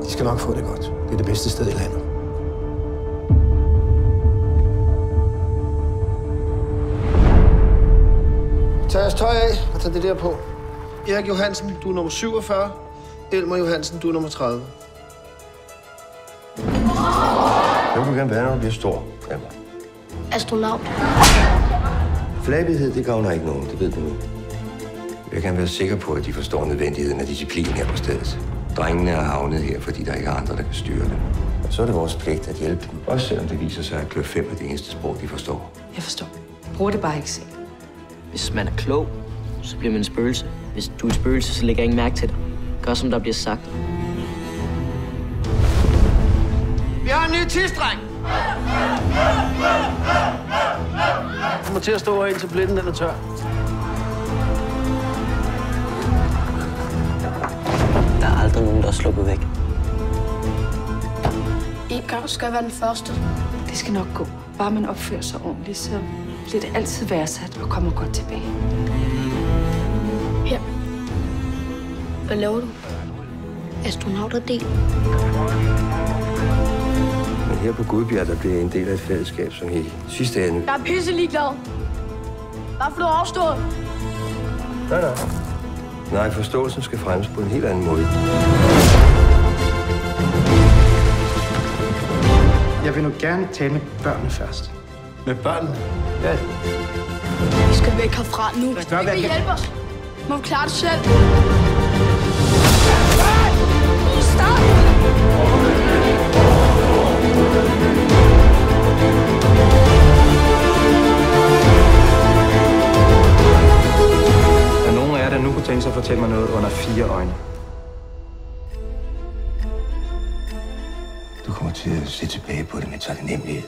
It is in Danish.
De skal nok få det godt. Det er det bedste sted i landet. Tag jeres tøj af og tag det der på. Erik Johansen, du er nummer 47. Elmer Johansen, du er nummer 30. Jeg vil gerne være, når du bliver stor, Elmer. Astronaut. Flabighed, det gavner ikke nogen, det ved du nu. Jeg vil gerne være sikker på, at de forstår nødvendigheden af disciplin her på stedet. Drengene er havnet her, fordi der ikke er andre, der kan styre dem. Og så er det vores pligt at hjælpe dem. Også selvom det viser sig, at klør 5 er det eneste sprog, de forstår. Jeg forstår. Bruger det bare ikke selv. Hvis man er klog, så bliver man en spøgelse. Hvis du er et spøgelse, så lægger ingen mærke til dig. Gør, som der bliver sagt. Vi har en ny tidsdreng! Du kommer til at stå her, indtil blinden den er tør. Der er aldrig nogen, der er sluppet væk. En gang skal jeg være den første. Det skal nok gå. Bare man opfører sig ordentligt, så bliver det altid værdsat og kommer godt tilbage. Her. Hvad laver du? Astronauterdel. Men her på Gudbjerg, der bliver en del af et fællesskab, som i sidste ende... Jeg er pisse ligeglad. Bare for du har afstået. Nej. Nej, forståelsen skal fremmes på en helt anden måde. Jeg vil nu gerne tale med børnene først. Med børnene? Ja. Vi skal væk herfra nu. Gør, Vi vil hjælpe os. Må vi klare det selv. Stop! Der er nogen af jer, der nu kunne tænke sig at fortælle mig noget under 4 øjne. Du kommer til at se tilbage på det med taknemmelighed.